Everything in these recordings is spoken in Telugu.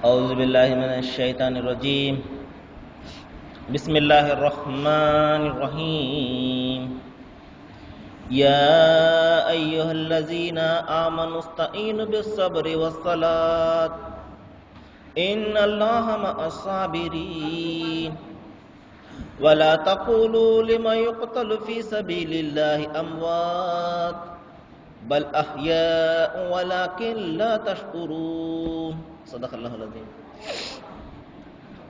أعوذ بالله من الشيطان الرجيم. بسم الله الرحمن الرحيم. يا أيها الذين آمنوا استعينوا بالصبر والصلاة إن الله مع الصابرين ولا تقولوا لمن يقتل في سبيل الله أموات بل أحياء ولكن لا تشكرون. సదఖల్లాహుల్ అజీమ్.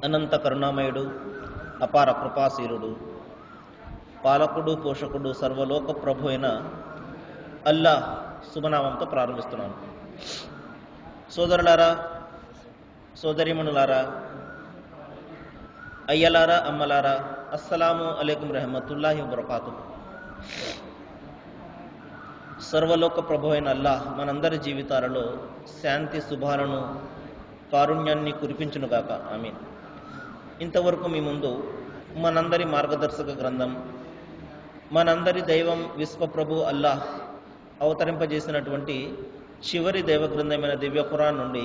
అనంత కరుణామయుడు, అపార కృపాశీలుడు, పాలకుడు, పోషకుడు, సర్వలోక ప్రభు అయిన అల్లాహ్ శుభనామంతో ప్రారంభిస్తున్నాను. సోదరులారా, సోదరిమణులారా, అయ్యలారా, అమ్మలారా, అస్సలాము అలైకుం రహమతుల్లాహి వబరకాతుహు. సర్వలోక ప్రభు అయిన అల్లాహ్ మనందరి జీవితాలలో శాంతి శుభాలను, కారుణ్యాన్ని కురిపించునుగాక. ఆమీన్. ఇంతవరకు మీ ముందు మనందరి మార్గదర్శక గ్రంథం, మనందరి దైవం విశ్వప్రభు అల్లాహ్ అవతరింపజేసినటువంటి చివరి దైవ గ్రంథమైన దివ్య ఖురాన్ నుండి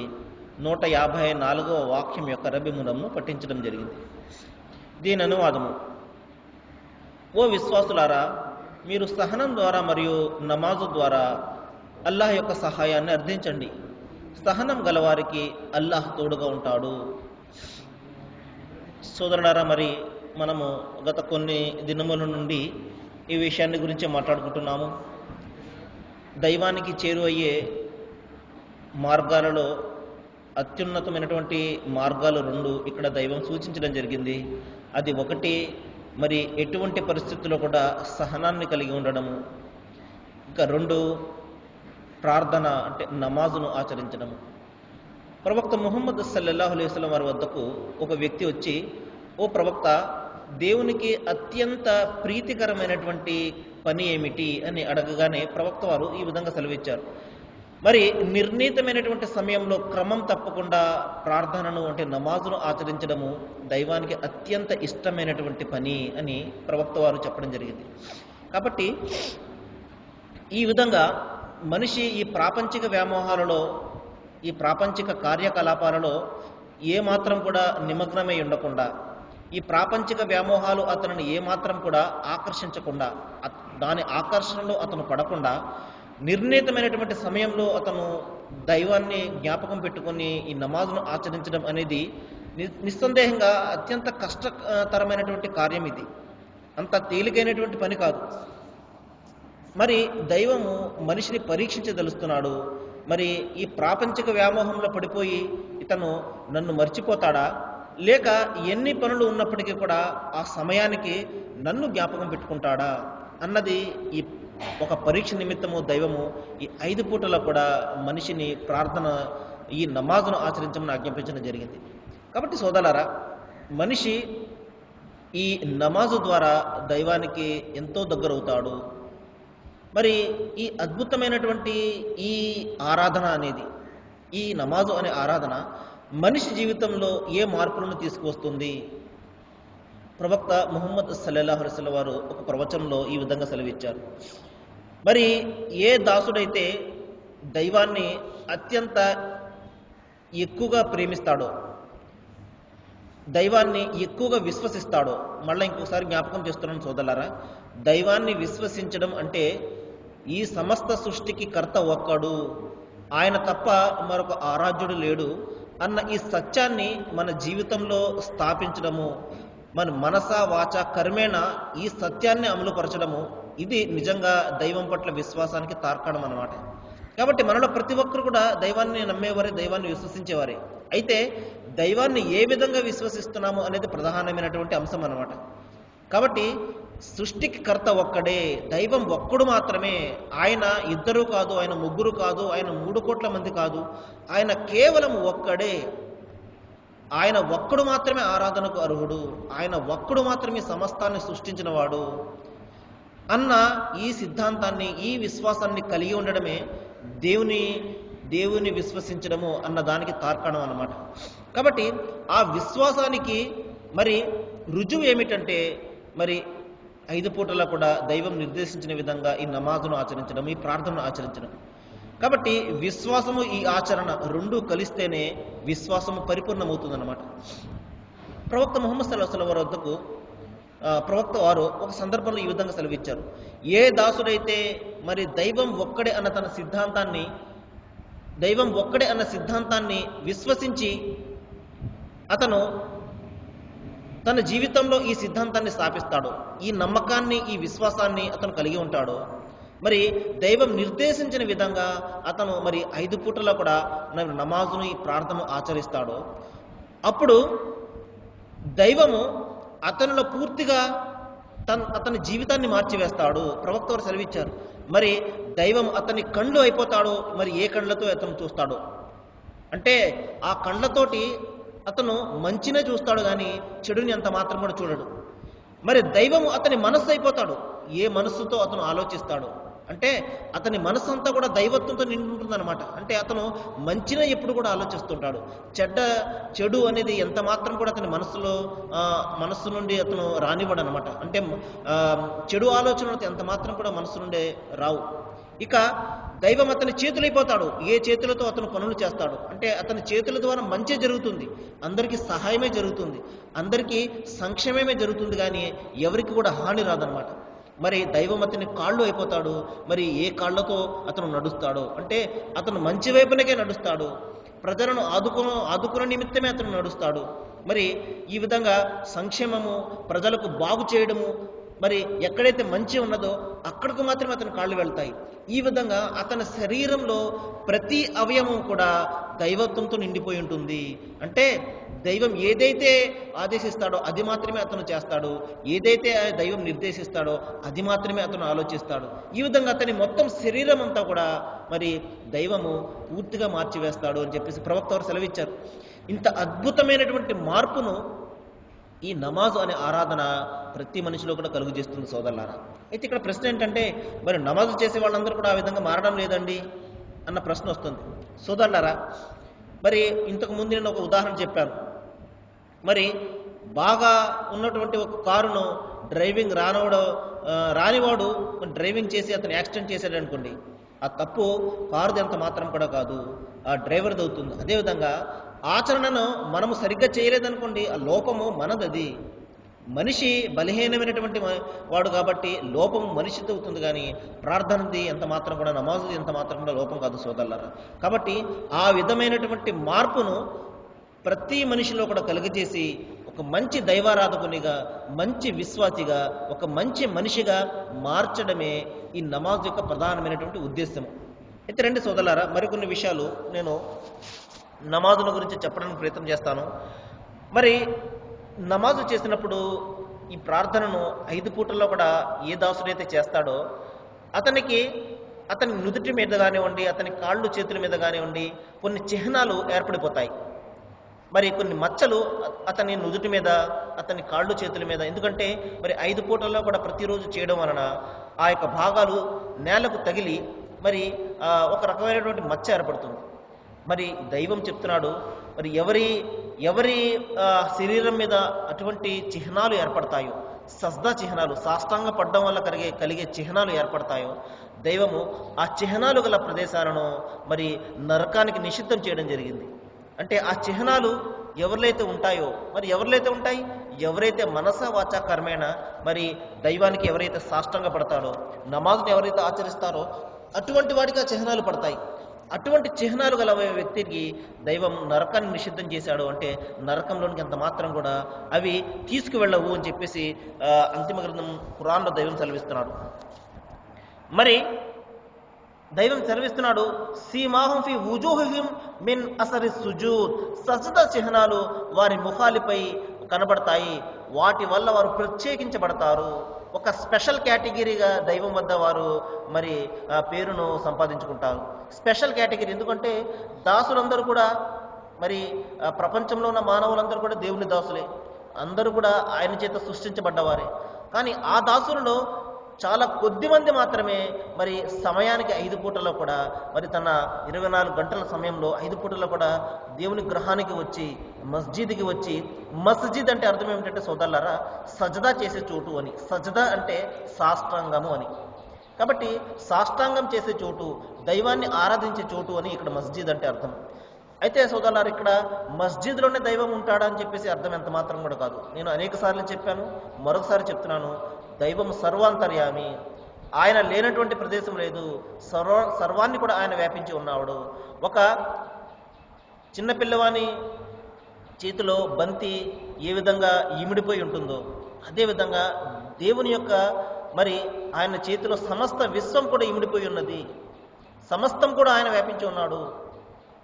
154వ వాక్యం యొక్క అరబీ మూలంను పఠించడం జరిగింది. దీని అనువాదము: ఓ విశ్వాసులారా, మీరు సహనం ద్వారా మరియు నమాజు ద్వారా అల్లాహ్ యొక్క సహాయాన్ని అర్థించండి. సహనం గలవారికి అల్లాహ్ తోడుగా ఉంటాడు. సోదరులారా, మరి మనము గత కొన్ని దినముల నుండి ఈ విషయాన్ని గురించి మాట్లాడుకుంటున్నాము. దైవానికి చేరువయ్యే మార్గాలలో అత్యున్నతమైనటువంటి మార్గాలు 2 ఇక్కడ దైవం సూచించడం జరిగింది. అది ఒకటి, మరి ఎటువంటి పరిస్థితుల్లో కూడా సహనాన్ని కలిగి ఉండడము. ఇంకా 2, ప్రార్థన అంటే నమాజును ఆచరించడము. ప్రవక్త ముహమ్మద్ సల్లల్లాహు అలైహి వసల్లం వారి వద్దకు ఒక వ్యక్తి వచ్చి, ఓ ప్రవక్త, దేవునికి అత్యంత ప్రీతికరమైనటువంటి పని ఏమిటి అని అడగగానే ప్రవక్త వారు ఈ విధంగా సెలవిచ్చారు. మరి నిర్ణీతమైనటువంటి సమయంలో క్రమం తప్పకుండా ప్రార్థనను అంటే నమాజును ఆచరించడము దైవానికి అత్యంత ఇష్టమైనటువంటి పని అని ప్రవక్త వారు చెప్పడం జరిగింది. కాబట్టి ఈ విధంగా మనిషి ఈ ప్రాపంచిక వ్యామోహాలలో, ఈ ప్రాపంచిక కార్యకలాపాలలో ఏమాత్రం కూడా నిమగ్నమై ఉండకుండా, ఈ ప్రాపంచిక వ్యామోహాలు అతనిని ఏమాత్రం కూడా ఆకర్షించకుండా, దాని ఆకర్షణలో అతను పడకుండా నిర్ణీతమైనటువంటి సమయంలో అతను దైవాన్ని జ్ఞాపకం పెట్టుకొని ఈ నమాజును ఆచరించడం అనేది నిస్సందేహంగా అత్యంత కష్టతరమైనటువంటి కార్యం. ఇది అంత తేలికైనటువంటి పని కాదు. మరి దైవము మనిషిని పరీక్షించదలుస్తున్నాడు. మరి ఈ ప్రాపంచిక వ్యామోహంలో పడిపోయి ఇతను నన్ను మర్చిపోతాడా, లేక ఎన్ని పనులు ఉన్నప్పటికీ కూడా ఆ సమయానికి నన్ను జ్ఞాపకం పెట్టుకుంటాడా అన్నది ఈ ఒక పరీక్ష నిమిత్తము దైవము ఈ 5 పూటల కూడా మనిషిని ప్రార్థన, ఈ నమాజును ఆచరించమని ఆజ్ఞాపించడం జరిగింది. కాబట్టి సోదరులారా, మనిషి ఈ నమాజు ద్వారా దైవానికి ఎంతో దగ్గరవుతాడు. మరి ఈ అద్భుతమైనటువంటి ఈ ఆరాధన అనేది, ఈ నమాజు అనే ఆరాధన మనిషి జీవితంలో ఏ మార్పులను తీసుకువస్తుంది? ప్రవక్త ముహమ్మద్ సల్లల్లాహు అలైహి వసల్లం వారు ఒక ప్రవచనంలో ఈ విధంగా సెలవిచ్చారు. మరి ఏ దాసుడైతే దైవాన్ని అత్యంత ఎక్కువగా ప్రేమిస్తాడో, దైవాన్ని ఎక్కువగా విశ్వసిస్తాడో, మళ్ళీ ఇంకొకసారి జ్ఞాపకం చేస్తున్నాను సోదరులారా, దైవాన్ని విశ్వసించడం అంటే ఈ సమస్త సృష్టికి కర్త ఒక్కడు, ఆయన తప్ప మరొక ఆరాధ్యుడు లేడు అన్న ఈ సత్యాన్ని మన జీవితంలో స్థాపించడము, మన మనస వాచ కర్మేణ ఈ సత్యాన్ని అమలుపరచడము, ఇది నిజంగా దైవం పట్ల విశ్వాసానికి తార్కాణం అన్నమాట. కాబట్టి మనలో ప్రతి ఒక్కరు కూడా దైవాన్ని నమ్మేవారే, దైవాన్ని విశ్వసించేవారే. అయితే దైవాన్ని ఏ విధంగా విశ్వసిస్తున్నాము అనేది ప్రధానమైనటువంటి అంశం అన్నమాట. కాబట్టి సృష్టికి కర్త ఒక్కడే, దైవం ఒక్కడు మాత్రమే. ఆయన 2 కాదు, ఆయన 3 కాదు, ఆయన 3 కోట్ల మంది కాదు, ఆయన కేవలం ఒక్కడే. ఆయన ఒక్కడు మాత్రమే ఆరాధనకు అర్హుడు, ఆయన ఒక్కడు మాత్రమే సమస్తాన్ని సృష్టించిన వాడు అన్న ఈ సిద్ధాంతాన్ని, ఈ విశ్వాసాన్ని కలిగి ఉండడమే దేవుని విశ్వసించడము అన్న దానికి తార్కాణం అన్నమాట. కాబట్టి ఆ విశ్వాసానికి మరి రుజువు ఏమిటంటే, మరి 5 పూటలా కూడా దైవం నిర్దేశించిన విధంగా ఈ నమాజును ఆచరించడం, ఈ ప్రార్థనను ఆచరించడం. కాబట్టి విశ్వాసము ఈ ఆచరణ రెండూ కలిస్తేనే విశ్వాసము పరిపూర్ణమవుతుందన్నమాట. ప్రవక్త ముహమ్మద్ సల్లల్లాహు అలైహి వసల్లం వారి వద్దకు ప్రవక్త వారు ఒక సందర్భంలో ఈ విధంగా సెలవిచ్చారు. ఏ దాసుడైతే మరి దైవం ఒక్కడే అన్న సిద్ధాంతాన్ని విశ్వసించి అతను తన జీవితంలో ఈ సిద్ధాంతాన్ని స్థాపిస్తాడు, ఈ నమ్మకాన్ని, ఈ విశ్వాసాన్ని అతను కలిగి ఉంటాడు, మరి దైవం నిర్దేశించిన విధంగా అతను మరి 5 పూటల్లో కూడా నమాజును, ఈ ప్రార్థన ఆచరిస్తాడు, అప్పుడు దైవము అతనిలో పూర్తిగా అతని జీవితాన్ని మార్చివేస్తాడు. ప్రవక్త వారు సెలవిచ్చారు. మరి దైవం అతని కళ్ళు అయిపోతాడు. మరి ఏ కళ్ళతో అతను చూస్తాడు అంటే ఆ కళ్ళతోటి అతను మంచినే చూస్తాడు కానీ చెడుని అంత మాత్రం కూడా చూడడు. మరి దైవము అతని మనస్సు అయిపోతాడు. ఏ మనస్సుతో అతను ఆలోచిస్తాడు అంటే అతని మనస్సు అంతా కూడా దైవత్వంతో నిండి ఉంటుందన్నమాట. అంటే అతను మంచినే ఎప్పుడు కూడా ఆలోచిస్తుంటాడు. చెడు అనేది ఎంత మాత్రం కూడా అతని మనస్సు నుండి అతను రానివ్వడు అనమాట. అంటే చెడు ఆలోచనలు ఎంత మాత్రం కూడా మనస్సు నుండే రావు. ఇక దైవం అతని చేతులైపోతాడు. ఏ చేతులతో అతను పనులు చేస్తాడు అంటే అతని చేతుల ద్వారా మంచి జరుగుతుంది, అందరికీ సహాయమే జరుగుతుంది, అందరికీ సంక్షేమమే జరుగుతుంది, కానీ ఎవరికి కూడా హాని రాదనమాట. మరి దైవం అతని కాళ్ళు అయిపోతాడు. మరి ఏ కాళ్ళతో అతను నడుస్తాడు అంటే అతను మంచి వైపునకే నడుస్తాడు, ప్రజలను ఆదుకునే నిమిత్తమే అతను నడుస్తాడు. మరి ఈ విధంగా సంక్షేమము, ప్రజలకు బాగు చేయడము, మరి ఎక్కడైతే మంచి ఉన్నదో అక్కడికి మాత్రమే అతని కాళ్ళు వెళ్తాయి. ఈ విధంగా అతని శరీరంలో ప్రతి అవయవం కూడా దైవత్వంతో నిండిపోయి ఉంటుంది. అంటే దైవం ఏదైతే ఆదేశిస్తాడో అది మాత్రమే అతను చేస్తాడు, ఏదైతే దైవం నిర్దేశిస్తాడో అది మాత్రమే అతను ఆలోచిస్తాడు. ఈ విధంగా అతని మొత్తం శరీరం అంతా కూడా మరి దైవము పూర్తిగా మార్చివేస్తాడు అని చెప్పేసి ప్రవక్త వారు సెలవిచ్చారు. ఇంత అద్భుతమైనటువంటి మార్పును ఈ నమాజు అనే ఆరాధన ప్రతి మనిషిలో కూడా కలుగు చేస్తుంది సోదరులారా. అయితే ఇక్కడ ప్రశ్న ఏంటంటే మరి నమాజు చేసే వాళ్ళందరూ కూడా ఆ విధంగా మారడం లేదండి అన్న ప్రశ్న వస్తుంది. సోదరులారా, మరి ఇంతకు ముందు నేను ఒక ఉదాహరణ చెప్పాను. మరి బాగా ఉన్నటువంటి ఒక కారును డ్రైవింగ్ రానివాడు డ్రైవింగ్ చేసి అతను యాక్సిడెంట్ చేశాడు అనుకోండి, ఆ తప్పు కారుది ఎంత మాత్రం కూడా కాదు, ఆ డ్రైవర్ది అవుతుంది. అదేవిధంగా ఆచరణను మనము సరిగ్గా చేయలేదనుకోండి, ఆ లోపము మనదది. మనిషి బలహీనమైనటువంటి వాడు కాబట్టి లోపము మనిషితో అవుతుంది, కానీ ప్రార్థనది ఎంత మాత్రం కూడా, నమాజుది ఎంత మాత్రం కూడా లోపం కాదు సోదరులారా. కాబట్టి ఆ విధమైనటువంటి మార్పును ప్రతి మనిషిలో కూడా కలుగజేసి ఒక మంచి దైవారాధకునిగా, మంచి విశ్వాసిగా, ఒక మంచి మనిషిగా మార్చడమే ఈ నమాజ్ యొక్క ప్రధానమైనటువంటి ఉద్దేశం. అయితే రండి సోదరులారా, మరికొన్ని విషయాలు నేను నమాజుల గురించి చెప్పడానికి ప్రయత్నం చేస్తాను. మరి నమాజు చేసినప్పుడు ఈ ప్రార్థనను 5 పూటల్లో కూడా ఏ దాసుడైతే చేస్తాడో అతని నుదుటి మీద కానివ్వండి, అతని కాళ్ళు చేతుల మీద కానివ్వండి కొన్ని చిహ్నాలు ఏర్పడిపోతాయి. మరి కొన్ని మచ్చలు అతని నుదుటి మీద, అతని కాళ్ళు చేతుల మీద, ఎందుకంటే మరి 5 పూటల్లో కూడా ప్రతిరోజు చేయడం వలన ఆ యొక్క భాగాలు నేలకు తగిలి మరి ఒక రకమైనటువంటి మచ్చ ఏర్పడుతుంది. మరి దైవం చెప్తున్నాడు, మరి ఎవరి శరీరం మీద అటువంటి చిహ్నాలు ఏర్పడతాయో, సజ్దా చిహ్నాలు, సాష్టాంగ పడ్డం వల్ల కలిగే చిహ్నాలు ఏర్పడతాయో, దైవము ఆ చిహ్నాలు గల ప్రదేశాలను మరి నరకానికి నిషిద్ధం చేయడం జరిగింది. అంటే ఆ చిహ్నాలు ఎవరిలైతే ఉంటాయో, మరి ఎవరిలైతే ఉంటాయి, ఎవరైతే మనస వాచ కర్మేణ మరి దైవానికి ఎవరైతే సాష్టాంగ పడతారో, నమాజుని ఎవరైతే ఆచరిస్తారో అటువంటి వాడికి ఆ చిహ్నాలు పడతాయి. అటువంటి చిహ్నాలు గల వ్యక్తికి దైవం నరకాన్ని నిషిద్ధం చేశాడు. అంటే నరకంలోనికి ఎంత మాత్రం కూడా అవి తీసుకువెళ్ళవు అని చెప్పేసి అంతిమ గ్రంథం ఖురాన్లో దైవం సెలవిస్తున్నాడు. మరి దైవం సెలవిస్తున్నాడు, సీమాహుం ఫీ వుజూహిహిం మిన్ అసరి సుజూద్, సజ్దా చిహ్నాలు వారి ముఖాలపై కనబడతాయి, వాటి వల్ల వారు ప్రత్యేకించబడతారు. ఒక స్పెషల్ కేటగిరీగా దైవం వద్ద వారు మరి పేరును సంపాదించుకుంటారు. స్పెషల్ కేటగిరీ ఎందుకంటే దాసులందరూ కూడా మరి ప్రపంచంలో ఉన్న మానవులందరూ కూడా దేవుని దాసులే, అందరూ కూడా ఆయన చేత సృష్టించబడ్డవారే. కానీ ఆ దాసులలో చాలా కొద్ది మంది మాత్రమే మరి సమయానికి 5 పూటల్లో కూడా మరి తన 24 గంటల సమయంలో 5 పూటల్లో కూడా దేవుని గృహానికి వచ్చి మస్జిద్కి వచ్చి, మస్జిద్ అంటే అర్థం ఏమిటంటే సోదరులారా సజదా చేసే చోటు అని. సజదా అంటే సాష్టాంగము అని. కాబట్టి సాష్టాంగం చేసే చోటు, దైవాన్ని ఆరాధించే చోటు అని ఇక్కడ మస్జిద్ అంటే అర్థం. అయితే సోదరులారా, ఇక్కడ మస్జిద్లోనే దైవం ఉంటాడా అని చెప్పేసి అర్థం ఎంత మాత్రం కూడా కాదు. నేను అనేక సార్లు చెప్పాను, మరొకసారి చెప్తున్నాను, దైవం సర్వాంతర్యామి. ఆయన లేనటువంటి ప్రదేశం లేదు. సర్వాన్ని కూడా ఆయన వ్యాపించి ఉన్నాడు. ఒక చిన్న పిల్లవాని చేతిలో బంతి ఏ విధంగా ఇమిడిపోయి ఉంటుందో అదేవిధంగా దేవుని యొక్క మరి ఆయన చేతిలో సమస్త విశ్వం కూడా ఇమిడిపోయి ఉన్నది. సమస్తం కూడా ఆయన వ్యాపించి ఉన్నాడు.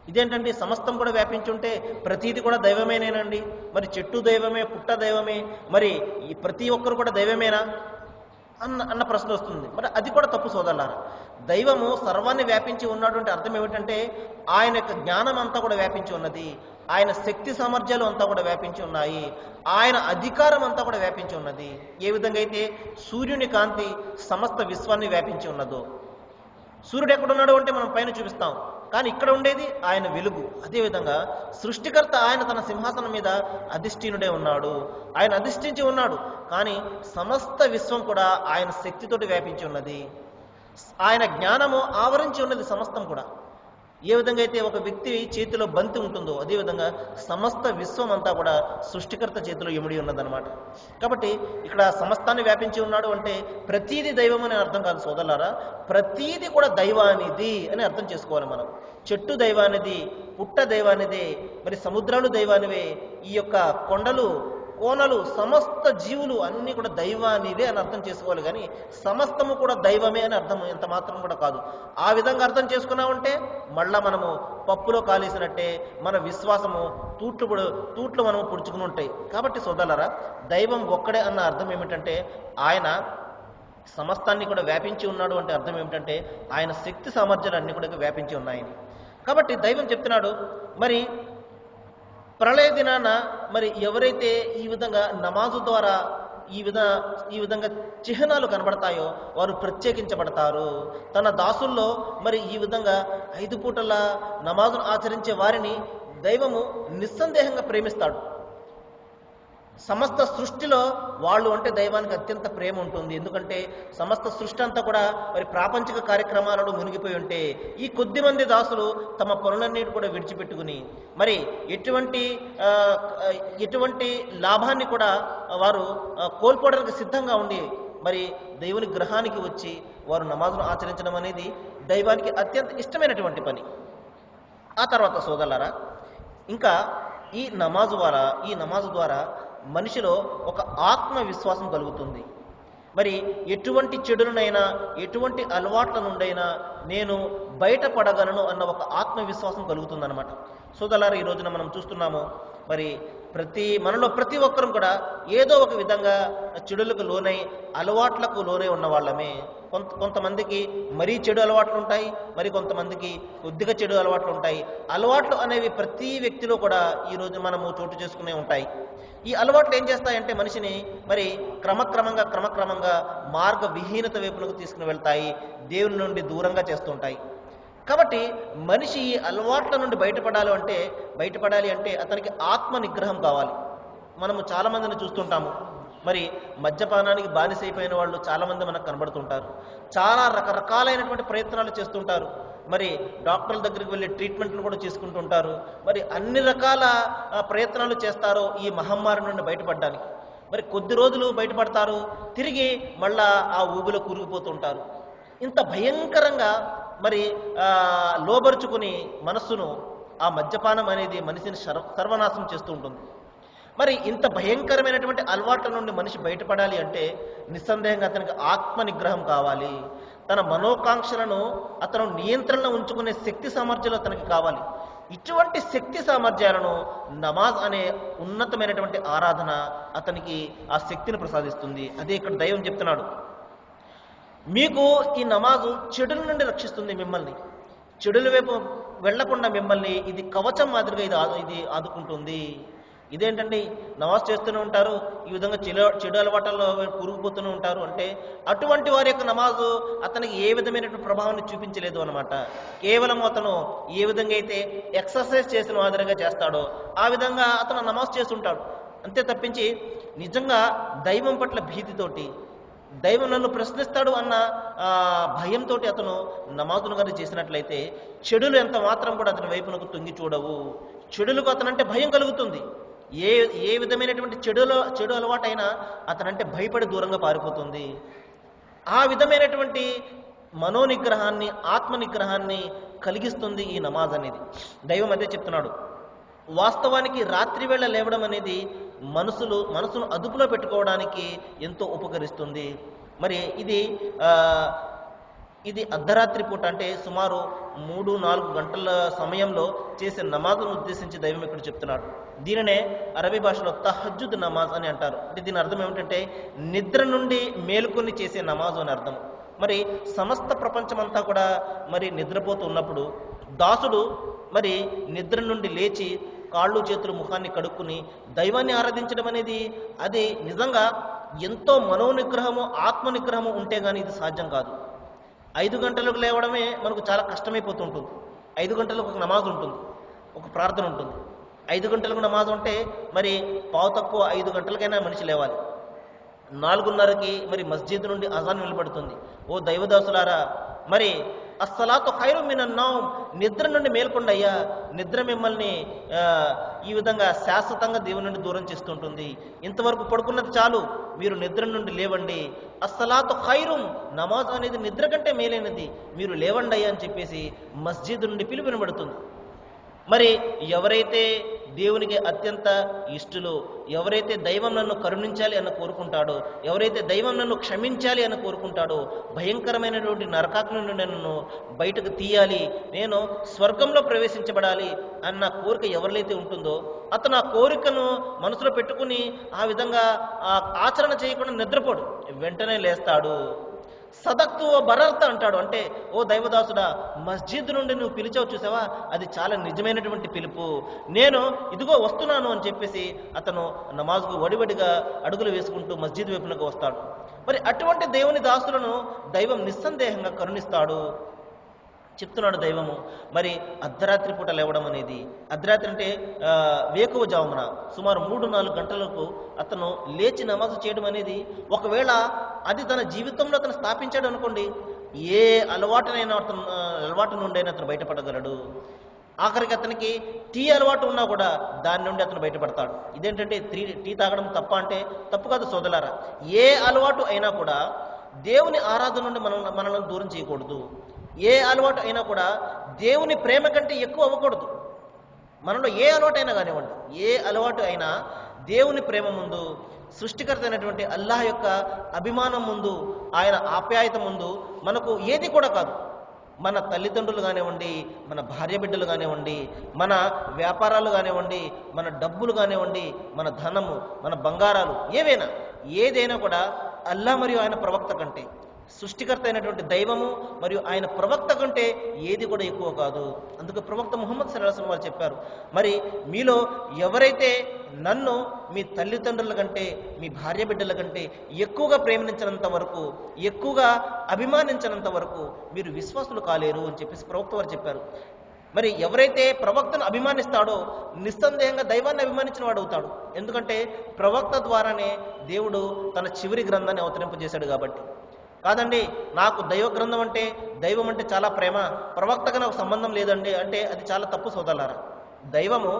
ఇదేంటండి, సమస్తం కూడా వ్యాపించి ఉంటే ప్రతీది కూడా దైవమేనేనండి? మరి చెట్టు దైవమే, పుట్ట దైవమే, మరి ఈ ప్రతి ఒక్కరు కూడా దైవమేనా అన్న ప్రశ్న వస్తుంది. మరి అది కూడా తప్పు సోదరులారా. దైవము సర్వాన్ని వ్యాపించి ఉన్నాడు అంటే అర్థం ఏమిటంటే ఆయన యొక్క జ్ఞానం అంతా కూడా వ్యాపించి ఉన్నది, ఆయన శక్తి సామర్థ్యాలు అంతా కూడా వ్యాపించి ఉన్నాయి, ఆయన అధికారం అంతా కూడా వ్యాపించి ఉన్నది. ఏ విధంగా అయితే సూర్యుని కాంతి సమస్త విశ్వాన్ని వ్యాపించి ఉన్నదో, సూర్యుడు ఎక్కడున్నాడు అంటే మనం పైన చూపిస్తాం, కానీ ఇక్కడ ఉండేది ఆయన వెలుగు. అదేవిధంగా సృష్టికర్త ఆయన తన సింహాసనం మీద అధిష్ఠీనుడే ఉన్నాడు, ఆయన అధిష్ఠించి ఉన్నాడు. కానీ సమస్త విశ్వం కూడా ఆయన శక్తితోటి వ్యాపించి ఉన్నది, ఆయన జ్ఞానము ఆవరించి ఉన్నది సమస్తం కూడా. ఏ విధంగా అయితే ఒక వ్యక్తి చేతిలో బంతి ఉంటుందో అదేవిధంగా సమస్త విశ్వం అంతా కూడా సృష్టికర్త చేతిలో ఇమిడి ఉన్నదన్నమాట. కాబట్టి ఇక్కడ సమస్తాన్ని వ్యాపించి ఉన్నాడు అంటే ప్రతీది దైవం అని అర్థం కాదు సోదరులారా, ప్రతీది కూడా దైవానిది అని అర్థం చేసుకోవాలి మనం. చెట్టు దైవానిది, పుట్ట దైవానిదే, మరి సముద్రాలు దైవానివే, ఈ యొక్క కొండలు కోనలు సమస్త జీవులు అన్నీ కూడా దైవానివే అని అర్థం చేసుకోవాలి. కానీ సమస్తము కూడా దైవమే అని అర్థం ఎంత మాత్రం కూడా కాదు. ఆ విధంగా అర్థం చేసుకున్నామంటే మళ్ళా మనము పప్పులో కాలేసినట్టే మన విశ్వాసము తూట్లు మనము పుడుచుకుని ఉంటాయి. కాబట్టి సోదరులారా, దైవం ఒక్కడే అన్న అర్థం ఏమిటంటే ఆయన సమస్తాన్ని కూడా వ్యాపించి ఉన్నాడు అంటే అర్థం ఏమిటంటే ఆయన శక్తి సామర్థ్యాలు అన్నీ కూడా వ్యాపించి ఉన్నాయని. కాబట్టి దైవం చెప్తున్నాడు, మరి ప్రళయ దినాన మరి ఎవరైతే ఈ విధంగా నమాజు ద్వారా ఈ విధంగా చిహ్నాలు కనబడతాయో వారు ప్రత్యేకించబడతారు. తన దాసుల్లో మరి ఈ విధంగా 5 పూటల నమాజును ఆచరించే వారిని దైవము నిస్సందేహంగా ప్రేమిస్తాడు. సమస్త సృష్టిలో వాళ్ళు అంటే దైవానికి అత్యంత ప్రేమ ఉంటుంది. ఎందుకంటే సమస్త సృష్టి అంతా కూడా మరి ప్రాపంచిక కార్యక్రమాలలో మునిగిపోయి ఉంటే ఈ కొద్ది మంది దాసులు తమ పనులన్నిటి కూడా విడిచిపెట్టుకుని మరి ఎటువంటి లాభాన్ని కూడా వారు కోల్పోవడానికి సిద్ధంగా ఉండి మరి దేవుని గ్రహానికి వచ్చి వారు నమాజును ఆచరించడం అనేది దైవానికి అత్యంత ఇష్టమైనటువంటి పని. ఆ తర్వాత సోదరులారా, ఇంకా ఈ నమాజు ద్వారా మనిషిలో ఒక ఆత్మవిశ్వాసం కలుగుతుంది. మరి ఎటువంటి చెడులనైనా ఎటువంటి అలవాట్ల నుండైనా నేను బయటపడగలను అన్న ఒక ఆత్మవిశ్వాసం కలుగుతుందన్నమాట. సోదరులారా, ఈ రోజున మనం చూస్తున్నాము, మరి మనలో ప్రతి ఒక్కరం కూడా ఏదో ఒక విధంగా చెడులకు లోనై అలవాట్లకు లోనై ఉన్న వాళ్ళమే. కొంతమందికి మరీ చెడు అలవాట్లు ఉంటాయి, మరి కొంతమందికి కొద్దిగా చెడు అలవాట్లు ఉంటాయి. అలవాట్లు అనేవి ప్రతి వ్యక్తిలో కూడా ఈరోజు మనము చోటు చేసుకునే ఉంటాయి. ఈ అలవాట్లు ఏం చేస్తాయంటే మనిషిని మరి క్రమక్రమంగా మార్గ విహీనత వైపునకు తీసుకుని వెళ్తాయి, దేవుని నుండి దూరంగా చేస్తుంటాయి. కాబట్టి మనిషి ఈ అలవాట్ల నుండి బయటపడాలి అంటే అతనికి ఆత్మ నిగ్రహం కావాలి. మనము చాలామందిని చూస్తుంటాము, మరి మద్యపానానికి బానిసైపోయిన వాళ్ళు చాలామంది మనకు కనబడుతుంటారు. చాలా రకరకాలైనటువంటి ప్రయత్నాలు చేస్తుంటారు. మరి డాక్టర్ల దగ్గరికి వెళ్ళి ట్రీట్మెంట్లు కూడా చేసుకుంటుంటారు. మరి అన్ని రకాల ప్రయత్నాలు చేస్తారో ఈ మహమ్మారి నుండి బయటపడడానికి. మరి కొద్ది రోజులు బయటపడతారు, తిరిగి మళ్ళా ఆ ఊబిలో కూరుకుపోతుంటారు. ఇంత భయంకరంగా మరి లోబరుచుకుని మనస్సును ఆ మద్యపానం అనేది మనిషిని సర్వనాశనం చేస్తూ ఉంటుంది. మరి ఇంత భయంకరమైనటువంటి అలవాట్ల నుండి మనిషి బయటపడాలి అంటే నిస్సందేహంగా అతనికి ఆత్మ నిగ్రహం కావాలి. తన మనోకాంక్షలను అతను నియంత్రణలో ఉంచుకునే శక్తి సామర్థ్యాలు అతనికి కావాలి. ఇటువంటి శక్తి సామర్థ్యాలను నమాజ్ అనే ఉన్నతమైనటువంటి ఆరాధన అతనికి ఆ శక్తిని ప్రసాదిస్తుంది. అదే ఇక్కడ దైవం చెప్తున్నాడు, మీకు ఈ నమాజు చెడుల నుండి రక్షిస్తుంది, మిమ్మల్ని చెడుల వైపు వెళ్లకుండా మిమ్మల్ని ఇది కవచం మాదిరిగా ఇది ఆదుకుంటుంది. ఇదేంటండి, నమాజ్ చేస్తూనే ఉంటారు, ఈ విధంగా చెడు అలవాట్లలో కూరుకుపోతూనే ఉంటారు అంటే అటువంటి వారి యొక్క నమాజు అతనికి ఏ విధమైనటువంటి ప్రభావాన్ని చూపించలేదు అన్నమాట. కేవలం అతను ఏ విధంగా అయితే ఎక్సర్సైజ్ చేసిన మాదిరిగా చేస్తాడో ఆ విధంగా అతను నమాజ్ చేస్తుంటాడు. అంతే తప్పించి నిజంగా దైవం పట్ల భీతితోటి దైవం నన్ను ప్రశ్నిస్తాడు అన్న భయంతో అతను నమాజును కానీ చేసినట్లయితే చెడులు ఎంత మాత్రం కూడా అతని వైపునకు తొంగి చూడవు. చెడులకు అతనంటే భయం కలుగుతుంది. ఏ విధమైనటువంటి చెడు అలవాటైనా అతనంటే భయపడి దూరంగా పారిపోతుంది. ఆ విధమైనటువంటి మనోనిగ్రహాన్ని, ఆత్మనిగ్రహాన్ని కలిగిస్తుంది ఈ నమాజ్ అనేది. దైవం అదే చెప్తున్నాడు. వాస్తవానికి రాత్రి వేళ లేవడం అనేది మనసును అదుపులో పెట్టుకోవడానికి ఎంతో ఉపకరిస్తుంది. మరి ఇది అర్ధరాత్రి పూట అంటే సుమారు 3-4 గంటల సమయంలో చేసే నమాజును ఉద్దేశించి దైవం ఇక్కడ చెప్తున్నాడు. దీనినే అరబీ భాషలో తహజ్జుద్ నమాజ్ అని అంటారు. అంటే దీని అర్థం ఏమిటంటే నిద్ర నుండి మేలుకొని చేసే నమాజు అని అర్థం. మరి సమస్త ప్రపంచమంతా కూడా మరి నిద్రపోతూ ఉన్నప్పుడు దాసుడు మరి నిద్ర నుండి లేచి కాళ్ళు చేతులు ముఖాన్ని కడుక్కుని దైవాన్ని ఆరాధించడం అనేది అది నిజంగా ఎంతో మనోనిగ్రహము, ఆత్మనిగ్రహము ఉంటే కానీ ఇది సాధ్యం కాదు. 5 గంటలకు లేవడమే మనకు చాలా కష్టమైపోతుంటుంది. 5 గంటలకు ఒక నమాజ్ ఉంటుంది, ఒక ప్రార్థన ఉంటుంది. 5 గంటలకు నమాజ్ ఉంటే మరి పావు తక్కువ 5 గంటలకైనా మనిషి లేవాలి. 4:30కి మరి మస్జిద్ నుండి అజాన్ నిలబడుతుంది. ఓ దైవదాసులారా, మరి అస్సలాతు ఖైరు మినన్ నౌమ్, నిద్ర నుండి మేల్కొండి అయ్యా. నిద్ర మిమ్మల్ని ఈ విధంగా శాశ్వతంగా దేవుని నుండి దూరం చేస్తుంటుంది. ఇంతవరకు పడుకున్నది చాలు, మీరు నిద్ర నుండి లేవండి. అస్సలాతు ఖైరుం, నమాజ్ అనేది నిద్ర కంటే మేలైనది, మీరు లేవండి అయ్యా అని చెప్పేసి మస్జిద్ నుండి పిలుపు వినబడుతుంది. మరి ఎవరైతే దేవునికి అత్యంత ఇష్టలో, ఎవరైతే దైవం నన్ను కరుణించాలి అని కోరుకుంటాడో, ఎవరైతే దైవం నన్ను క్షమించాలి అని కోరుకుంటాడో, భయంకరమైనటువంటి నరకాగ్ని నుండి నన్ను బయటకు తీయాలి, నేను స్వర్గంలో ప్రవేశించబడాలి అన్న కోరిక ఎవరికైతే ఉంటుందో అతను ఆ కోరికను మనసులో పెట్టుకుని ఆ విధంగా ఆచరణ చేయకుండా నిద్రపోడు, వెంటనే లేస్తాడు. సదక్తు ఓ బరర్త అంటాడు. అంటే ఓ దైవదాసుడా, మస్జిద్ నుండి నువ్వు పిలిచావు చూసావా, అది చాలా నిజమైనటువంటి పిలుపు, నేను ఇదిగో వస్తున్నాను అని చెప్పేసి అతను నమాజ్కు వడివడిగా అడుగులు వేసుకుంటూ మస్జిద్ వైపునకు వస్తాడు. మరి అటువంటి దేవుని దాసులను దైవం నిస్సందేహంగా కరుణిస్తాడు చెప్తున్నాడు దైవము. మరి అర్ధరాత్రి పూట లేవడం అనేది, అర్ధరాత్రి అంటే వేకువజామున సుమారు 3-4 గంటలకు అతను లేచి నమాజు చేయడం అనేది, ఒకవేళ అది తన జీవితంలో అతను స్థాపించాడు అనుకోండి, ఏ అలవాటు నుండైనా అతను బయటపడగలడు. ఆఖరికి అతనికి టీ అలవాటు ఉన్నా కూడా దాని నుండి అతను బయటపడతాడు. ఇదేంటంటే టీ తాగడం తప్ప అంటే తప్పు కాదు సోదరులారా. ఏ అలవాటు అయినా కూడా దేవుని ఆరాధన నుండి మనల్ని దూరం చేయకూడదు. ఏ అలవాటు అయినా కూడా దేవుని ప్రేమ కంటే ఎక్కువ అవ్వకూడదు. మనలో ఏ అలవాటు అయినా కానివ్వండి, ఏ అలవాటు అయినా దేవుని ప్రేమ ముందు, సృష్టికర్త అయినటువంటి అల్లాహ్ యొక్క అభిమానం ముందు, ఆయన ఆప్యాయత ముందు మనకు ఏది కూడా కాదు. మన తల్లిదండ్రులు కానివ్వండి, మన భార్య బిడ్డలు కానివ్వండి, మన వ్యాపారాలు కానివ్వండి, మన డబ్బులు కానివ్వండి, మన ధనము, మన బంగారాలు, ఏదైనా కూడా అల్లాహ్ మరియు ఆయన ప్రవక్త కంటే, సృష్టికర్త అయినటువంటి దైవము మరియు ఆయన ప్రవక్త కంటే ఏది కూడా ఎక్కువ కాదు. అందుకు ప్రవక్త ముహమ్మద్ సల్లల్లాహు అలైహి వసల్లం వారు చెప్పారు, మరి మీలో ఎవరైతే నన్ను మీ తల్లిదండ్రుల కంటే, మీ భార్య బిడ్డల కంటే ఎక్కువగా ప్రేమించినంత వరకు, ఎక్కువగా అభిమానించినంత వరకు మీరు విశ్వాసులు కాలేరు అని చెప్పేసి ప్రవక్త వారు చెప్పారు. మరి ఎవరైతే ప్రవక్తను అభిమానిస్తాడో నిస్సందేహంగా దైవాన్ని అభిమానించిన వాడు అవుతాడు. ఎందుకంటే ప్రవక్త ద్వారానే దేవుడు తన చివరి గ్రంథాన్ని అవతరింపజేశాడు కాబట్టి. కాదండి, నాకు దైవ గ్రంథం అంటే, దైవం అంటే చాలా ప్రేమ, ప్రవక్తగా నాకు సంబంధం లేదండి అంటే అది చాలా తప్పు సోదరులారా. దైవము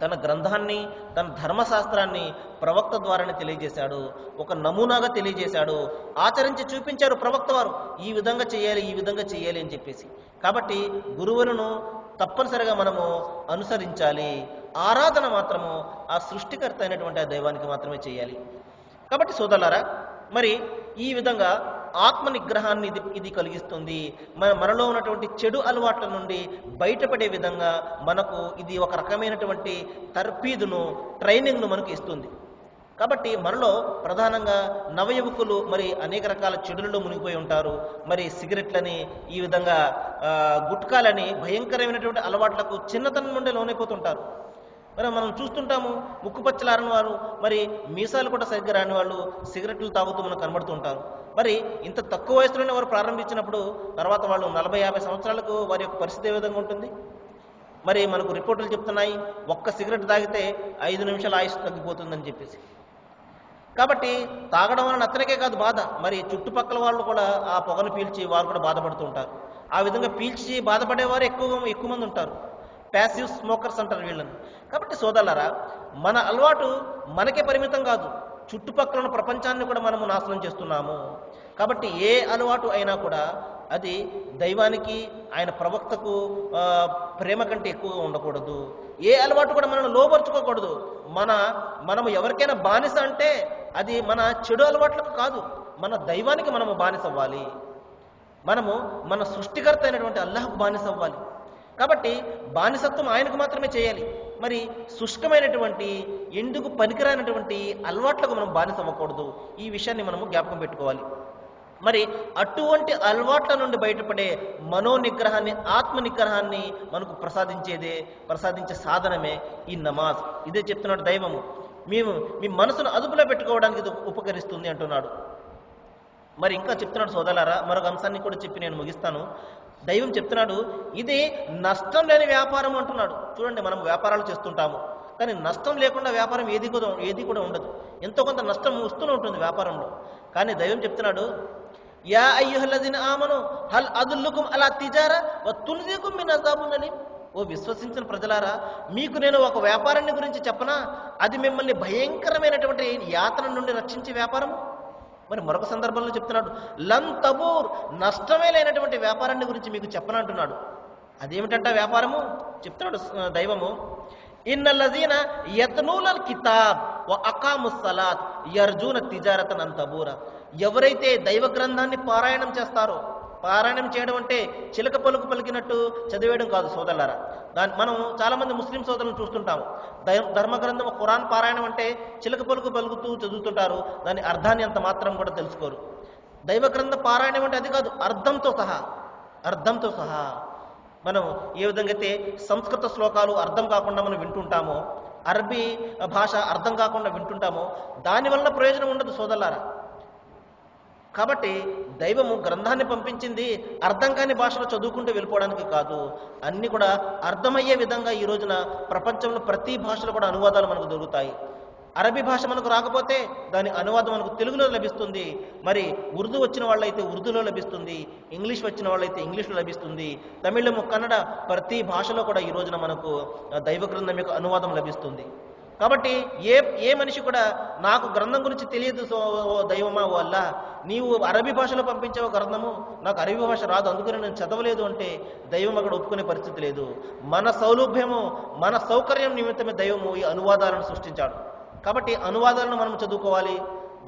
తన గ్రంథాన్ని, తన ధర్మశాస్త్రాన్ని ప్రవక్త ద్వారానే తెలియజేశాడు, ఒక నమూనాగా తెలియజేశాడు, ఆచరించి చూపించారు ప్రవక్త వారు, ఈ విధంగా చేయాలి, ఈ విధంగా చేయాలి అని చెప్పేసి. కాబట్టి గురువులను తప్పనిసరిగా మనము అనుసరించాలి. ఆరాధన మాత్రము ఆ సృష్టికర్త అయినటువంటి ఆ దైవానికి మాత్రమే చేయాలి. కాబట్టి సోదరులారా, మరి ఈ విధంగా ఆత్మ నిగ్రహాన్ని ఇది కలిగిస్తుంది. మనలో ఉన్నటువంటి చెడు అలవాట్ల నుండి బయటపడే విధంగా మనకు ఇది ఒక రకమైనటువంటి తర్పీదును, ట్రైనింగ్ను మనకు ఇస్తుంది. కాబట్టి మనలో ప్రధానంగా నవయువకులు మరి అనేక రకాల చెడులలో మునిగిపోయి ఉంటారు. మరి సిగరెట్లని, ఈ విధంగా గుట్కాలని, భయంకరమైనటువంటి అలవాట్లకు చిన్నతనం నుండి లోనైపోతుంటారు. మరి మనం చూస్తుంటాము, ముక్కుపచ్చలారని వారు, మరి మీసాలు కూడా సరిగ్గా రాని వాళ్ళు సిగరెట్లు తాగుతూ మనకు కనబడుతూ ఉంటారు. మరి ఇంత తక్కువ వయసులోనే వారు ప్రారంభించినప్పుడు తర్వాత వాళ్ళు 40-50 సంవత్సరాలకు వారి యొక్క పరిస్థితి ఏ విధంగా ఉంటుంది? మరి మనకు రిపోర్టులు చెప్తున్నాయి, ఒక్క సిగరెట్ తాగితే 5 నిమిషాల ఆయుష్ తగ్గిపోతుందని చెప్పేసి. కాబట్టి తాగడం వలన అతనికే కాదు బాధ, మరి చుట్టుపక్కల వాళ్ళు కూడా ఆ పొగను పీల్చి వారు కూడా బాధపడుతూ ఉంటారు. ఆ విధంగా పీల్చి బాధపడేవారు ఎక్కువ మంది ఉంటారు. ప్యాసివ్ స్మోకర్స్ అంటారు వీళ్ళని. కాబట్టి సోదరులారా, మన అలవాటు మనకే పరిమితం కాదు, చుట్టుపక్కల ఉన్న ప్రపంచాన్ని కూడా మనము నాశనం చేస్తున్నాము. కాబట్టి ఏ అలవాటు అయినా కూడా అది దైవానికి, ఆయన ప్రవక్తకు ప్రేమ కంటే ఎక్కువగా ఉండకూడదు. ఏ అలవాటు కూడా మనల్ని లోపరుచుకోకూడదు. మనము ఎవరికైనా బానిస అంటే అది మన చెడు అలవాట్లకు కాదు, మన దైవానికి మనము బానిస అవ్వాలి. మనము మన సృష్టికర్త అయినటువంటి అల్లాహ్కు బానిస అవ్వాలి. కాబట్టి బానిసత్వం ఆయనకు మాత్రమే చేయాలి. మరి శుష్కమైనటువంటి, ఎందుకు పనికిరానటువంటి అలవాట్లకు మనం బానిస అవ్వకూడదు. ఈ విషయాన్ని మనము జ్ఞాపకం పెట్టుకోవాలి. మరి అటువంటి అలవాట్ల నుండి బయటపడే మనోనిగ్రహాన్ని, ఆత్మ నిగ్రహాన్ని మనకు ప్రసాదించే సాధనమే ఈ నమాజ్. ఇదే చెప్తున్నాడు దైవము. మీ మనసును అదుపులో పెట్టుకోవడానికి ఇది ఉపకరిస్తుంది అంటున్నాడు. మరి ఇంకా చెప్తున్నాడు సోదరులారా, మరొక అంశాన్ని కూడా చెప్పి నేను ముగిస్తాను. దైవం చెప్తున్నాడు, ఇది నష్టం లేని వ్యాపారం అంటున్నాడు. చూడండి, మనం వ్యాపారాలు చేస్తుంటాము, కానీ నష్టం లేకుండా వ్యాపారం ఏది కూడా ఉండదు. ఎంతో కొంత నష్టం వస్తూనే ఉంటుంది వ్యాపారంలో. కానీ దైవం చెప్తున్నాడు, యా అయ్యుహల్లదీన ఆమను హల్ అదుల్లుకుం అలా తిజారా వ తున్జీకుం మిన్ అజాబిన్ అలీం. ఓ విశ్వసించిన ప్రజలారా, మీకు నేను ఒక వ్యాపారాన్ని గురించి చెప్పనా, అది మిమ్మల్ని భయంకరమైనటువంటి యాతన నుండి రక్షించే వ్యాపారం. మరి మరొక సందర్భంలో చెప్తున్నాడు, లం తబూర్, నష్టమే లేనటువంటి వ్యాపారాన్ని గురించి మీకు చెప్పనంటున్నాడు. అదేమిటంట వ్యాపారము? చెప్తున్నాడు దైవము, ఇన్నల్లజీన యత్నూనల్ కితాబ్ వ అకాముస్ సలాత్ యర్జూన తిజారతన్ అన్ తబూరా. ఎవరైతే దైవ గ్రంథాన్ని పారాయణం చేస్తారో, పారాయణం చేయడం అంటే చిలక పలుకు పలికినట్టు చదివేయడం కాదు సోదరులారా. మనం చాలామంది ముస్లిం సోదరులను చూస్తుంటాము, ధర్మగ్రంథం ఖురాన్ పారాయణం అంటే చిలక పలుకు పలుకుతూ చదువుతుంటారు, దాని అర్థాన్ని అంత మాత్రం కూడా తెలుసుకోరు. దైవ గ్రంథ పారాయణం అంటే అది కాదు, అర్థంతో సహా మనం ఏ విధంగా అయితే సంస్కృత శ్లోకాలు అర్థం కాకుండా మనం వింటుంటామో, అరబీ భాష అర్థం కాకుండా వింటుంటామో, దానివల్ల ప్రయోజనం ఉండదు సోదరులారా. కాబట్టి దైవము గ్రంథాన్ని పంపించింది అర్థం కాని భాషలో చదువుకుంటూ వెళ్ళిపోవడానికి కాదు, అన్ని కూడా అర్థమయ్యే విధంగా ఈ రోజున ప్రపంచంలో ప్రతి భాషలో కూడా అనువాదాలు మనకు దొరుకుతాయి. అరబీ భాష మనకు రాకపోతే దాని అనువాదం మనకు తెలుగులో లభిస్తుంది. మరి ఉర్దూ వచ్చిన వాళ్ళైతే ఉర్దూలో లభిస్తుంది, ఇంగ్లీష్ వచ్చిన వాళ్ళైతే ఇంగ్లీష్లో లభిస్తుంది, తమిళము, కన్నడ, ప్రతి భాషలో కూడా ఈ రోజున మనకు దైవ గ్రంథం యొక్క అనువాదం లభిస్తుంది. కాబట్టి ఏ మనిషి కూడా నాకు గ్రంథం గురించి తెలియదు ఓ దైవమా, ఓ అల్లా, నీవు అరబీ భాషలో పంపించావు గ్రంథము, నాకు అరబీ భాష రాదు అందుకని నేను చదవలేదు అంటే దైవం అక్కడ ఒప్పుకునే పరిస్థితి లేదు. మన సౌలభ్యము, మన సౌకర్యం నిమిత్తమే దైవము ఈ అనువాదాలను సృష్టించాడు. కాబట్టి అనువాదాలను మనం చదువుకోవాలి,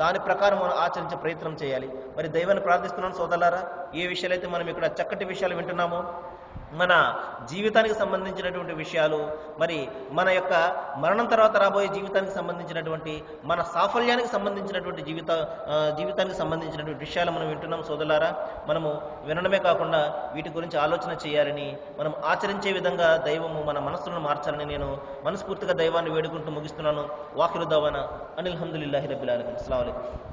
దాని ప్రకారం మనం ఆచరించే ప్రయత్నం చేయాలి. మరి దైవాన్ని ప్రార్థిస్తున్నాను సోదరులారా, ఏ విషయాలైతే మనం ఇక్కడ చక్కటి విషయాలు వింటున్నామో, మన జీవితానికి సంబంధించినటువంటి విషయాలు, మరి మన యొక్క మరణం తర్వాత రాబోయే జీవితానికి సంబంధించినటువంటి, మన సాఫల్యానికి సంబంధించినటువంటి జీవితానికి సంబంధించినటువంటి విషయాలు మనం వింటున్నాం సోదరులారా. మనము వినడమే కాకుండా వీటి గురించి ఆలోచన చేయాలని, మనం ఆచరించే విధంగా దైవము మన మనస్సులను మార్చాలని నేను మనస్ఫూర్తిగా దైవాన్ని వేడుకుంటూ ముగిస్తున్నాను. వాఖిరు దావానా అనిల్ హమ్దులిల్లాహి రబ్బిల్ ఆలమీన్. అస్సలాము అలైకుం.